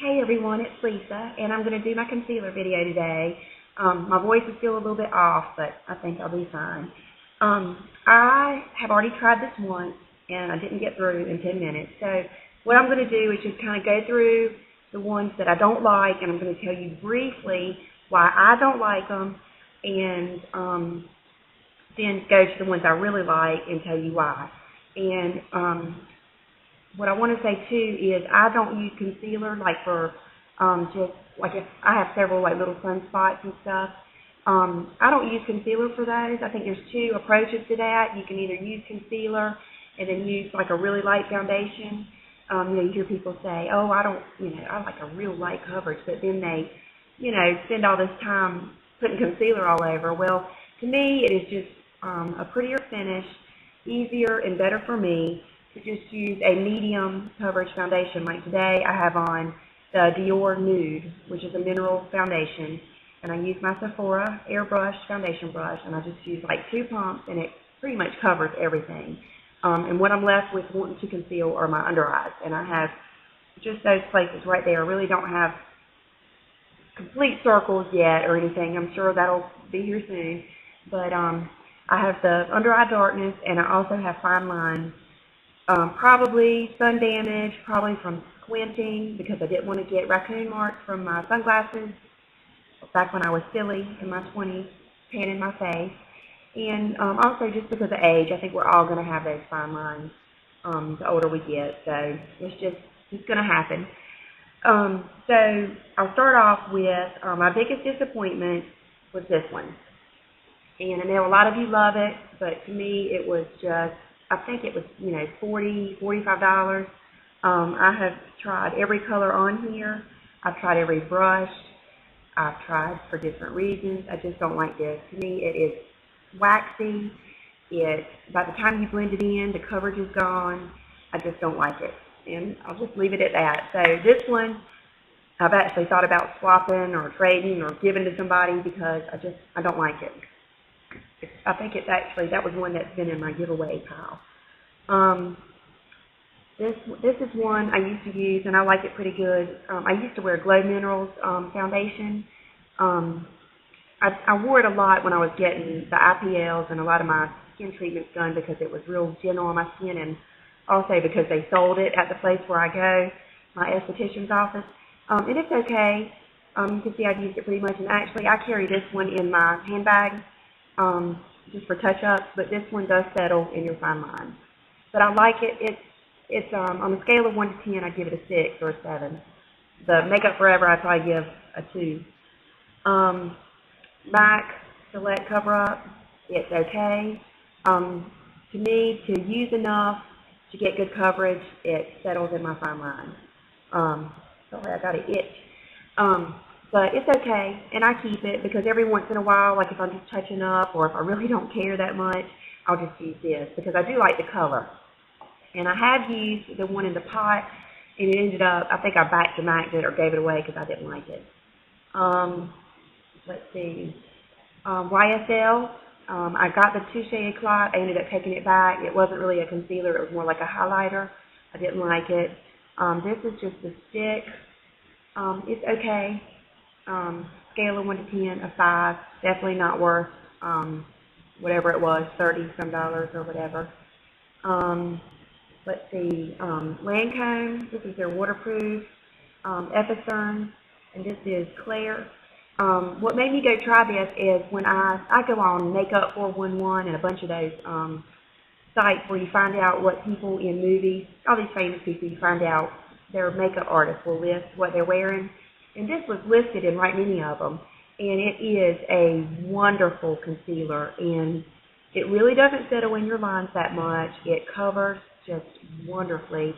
Hey everyone, it's Lisa, and I'm going to do my concealer video today. My voice is still a little bit off, but I think I'll be fine. I have already tried this once, and I didn't get through in 10 minutes. So what I'm going to do is just kind of go through the ones that I don't like, and I'm going to tell you briefly why I don't like them, and then go to the ones I really like and tell you why. And what I want to say too is I don't use concealer like for just like if I have several like little sunspots and stuff. I don't use concealer for those. I think there's two approaches to that. You can either use concealer and then use like a really light foundation. You hear people say, oh, I like a real light coverage, but then they, spend all this time putting concealer all over. Well, to me, it is just a prettier finish, easier and better for me to just use a medium coverage foundation. Like today, I have on the DiorNude, which is a mineral foundation, and I use my Sephora airbrush foundation brush, and I just use like 2 pumps, and it pretty much covers everything. And what I'm left with wanting to conceal are my under eyes, and I have just those places right there. I really don't have complete circles yet or anything. I'm sure that'll be here soon, but I have the under eye darkness, and I also have fine lines. Probably sun damage, probably from squinting because I didn't want to get raccoon marks from my sunglasses back when I was silly in my 20s, panning my face. And also just because of age, I think we're all going to have those fine lines the older we get. So it's going to happen. So I'll start off with my biggest disappointment was this one. And I know a lot of you love it, but to me it was just, I think it was, $40, $45. I have tried every color on here. I've tried every brush. I've tried for different reasons. I just don't like this. To me, it is waxy. By the time you blend it in, the coverage is gone. I just don't like it. And I'll just leave it at that. So this one, I've actually thought about swapping or trading or giving to somebody because I don't like it. I think it's actually, that was one that's been in my giveaway pile. This is one I used to use, and I like it pretty good. I used to wear Glow Minerals foundation. I wore it a lot when I was getting the IPLs and a lot of my skin treatments done because it was real gentle on my skin, and also because they sold it at the place where I go, my esthetician's office. And it's okay. You can see I've used it pretty much, and actually I carry this one in my handbag. Just for touch-ups, but this one does settle in your fine lines. But I like it. It's on a scale of 1 to 10, I give it a 6 or a 7. The Makeup Forever, I probably give a 2. MAC Select Cover-Up, it's okay. To me, to use enough to get good coverage, it settles in my fine lines. Sorry, I got an itch. But it's okay, and I keep it because every once in a while, like if I'm just touching up or if I really don't care that much, I'll just use this because I do like the color. And I have used the one in the pot, and it ended up, I think I back to MAC'd it or gave it away because I didn't like it. Let's see. YSL, I got the Touche Eclat. I ended up taking it back. It wasn't really a concealer. It was more like a highlighter. I didn't like it. This is just a stick. It's okay. Scale of 1 to 10, a 5. Definitely not worth whatever it was, $30-some or whatever. Let's see, Lancome. This is their waterproof Epicern, and this is Claire. What made me go try this is when I go on Makeup 411 and a bunch of those sites where you find out what people in movies, all these famous people, you find out their makeup artists will list what they're wearing. And this was listed in right many of them. And it is a wonderful concealer. And it really doesn't settle in your lines that much. It covers just wonderfully.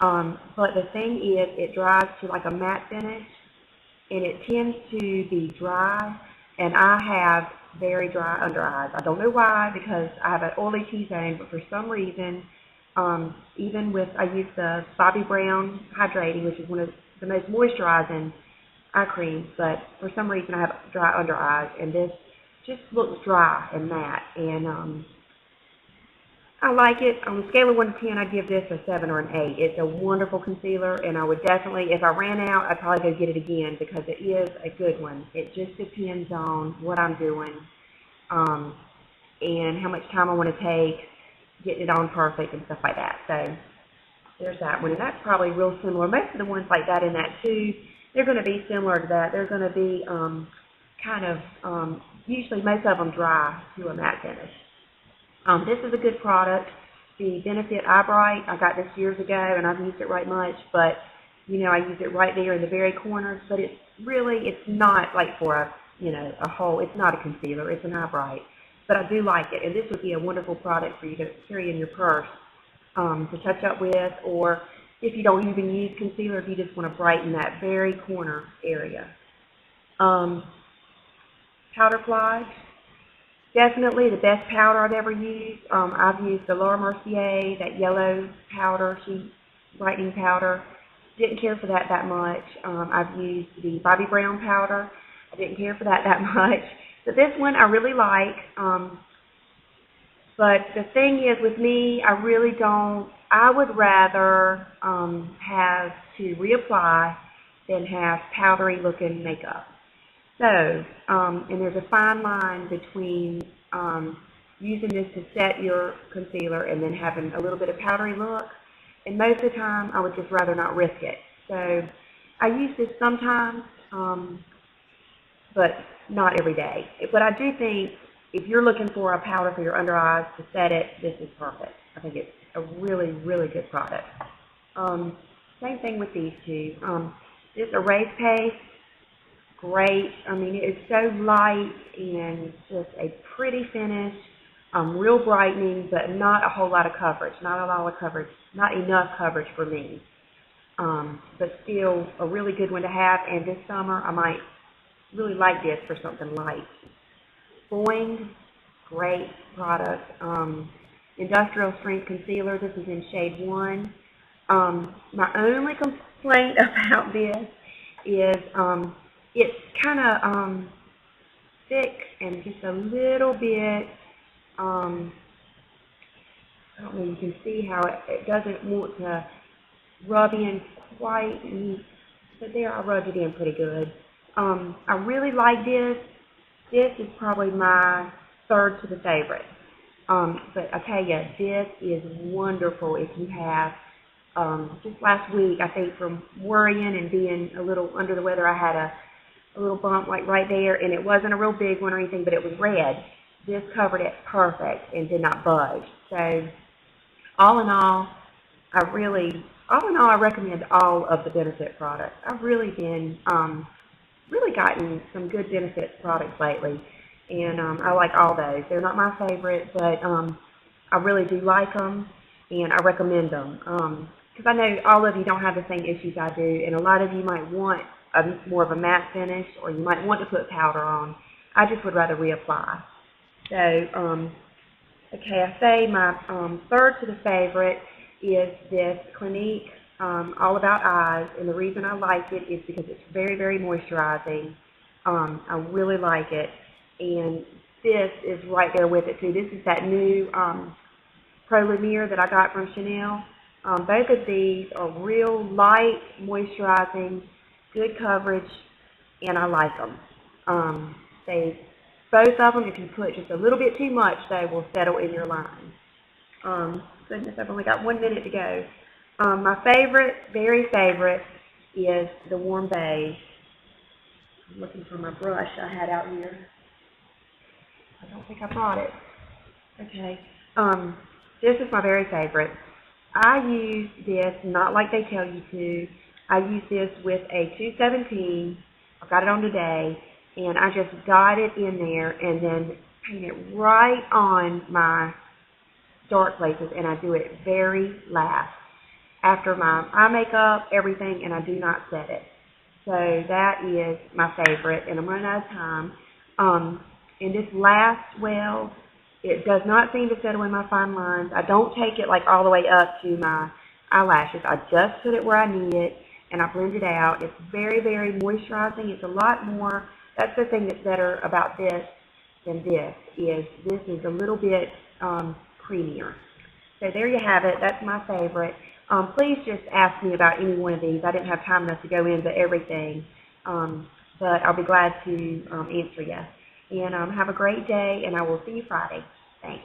But the thing is, it dries to like a matte finish. And it tends to be dry. And I have very dry under eyes. I don't know why, because I have an oily T-zone. But for some reason, even with, I use the Bobbi Brown Hydrating, which is one of the most moisturizing eye creams, but for some reason I have dry under eyes, and this just looks dry and matte, and I like it. On a scale of 1 to 10, I'd give this a 7 or an 8. It's a wonderful concealer, and I would definitely, if I ran out, I'd probably go get it again because it is a good one. It just depends on what I'm doing and how much time I want to take, getting it on perfect and stuff like that. So there's that one. And that's probably real similar. Most of the ones like that in that tube, they're going to be similar to that. They're going to be usually most of them dry to a matte finish. This is a good product, the Benefit Eye Bright. I got this years ago, and I've used it right much, but, you know, I use it right there in the very corners, but it's not like for a whole, it's not a concealer, it's an eye bright. But I do like it, and this would be a wonderful product for you to carry in your purse to touch up with, or if you don't even use concealer, if you just want to brighten that very corner area. Powder flies. Definitely the best powder I've ever used. I've used the Laura Mercier, that yellow powder, sheet brightening powder. Didn't care for that much. I've used the Bobbi Brown powder. I didn't care for that much. But this one I really like. But the thing is with me, I would rather have to reapply than have powdery looking makeup. So, and there's a fine line between using this to set your concealer and then having a little bit of powdery look. And most of the time, I would just rather not risk it. So, I use this sometimes, but not every day. But I do think if you're looking for a powder for your under eyes to set it, this is perfect. I think it's a really, really good product. Same thing with these two. This Erase Paste. Great. I mean, it's so light and just a pretty finish, real brightening, but not a whole lot of coverage. Not enough coverage for me. But still a really good one to have. And this summer, I might really like this for something light. Boing, great product. Industrial Strength Concealer. This is in shade 1. My only complaint about this is it's kind of thick and just a little bit, I don't know, you can see how it doesn't want to rub in quite neat, but there I rubbed it in pretty good. I really like this. This is probably my third to the favorite. But I tell you, this is wonderful if you have, just last week, I think from worrying and being a little under the weather, I had a little bump like right there, and it wasn't a real big one or anything, but it was red. This covered it perfect and did not budge. So all in all, I recommend all of the Benefit products. I've really been, really gotten some good Benefit products lately, and I like all those. They're not my favorite, but I really do like them, and I recommend them. Because I know all of you don't have the same issues I do, and a lot of you might want more of a matte finish, or you might want to put powder on. I just would rather reapply. So, okay, I say my third to the favorite is this Clinique All About Eyes, and the reason I like it is because it's very, very moisturizing. I really like it, and this is right there with it too. This is that new Pro Lumiere that I got from Chanel. Both of these are real light, moisturizing, good coverage, and I like them. Both of them, if you put just a little bit too much, they will settle in your line. Goodness, I've only got 1 minute to go. My favorite, very favorite, is the Warm Beige. I'm looking for my brush I had out here. I don't think I brought it. Okay. This is my very favorite. I use this not like they tell you to. I use this with a 217. I've got it on today, and I just dot it in there and then paint it right on my dark places, and I do it very last after my eye makeup, everything, and I do not set it. So that is my favorite, and I'm running out of time. And this lasts well. It does not seem to settle in my fine lines. I don't take it like all the way up to my eyelashes. I just put it where I need it, and I blend it out. It's very, very moisturizing. It's a lot more. That's the thing that's better about this than this is a little bit creamier. So there you have it. That's my favorite. Please just ask me about any one of these. I didn't have time enough to go into everything, but I'll be glad to answer you. And have a great day, and I will see you Friday. Thanks.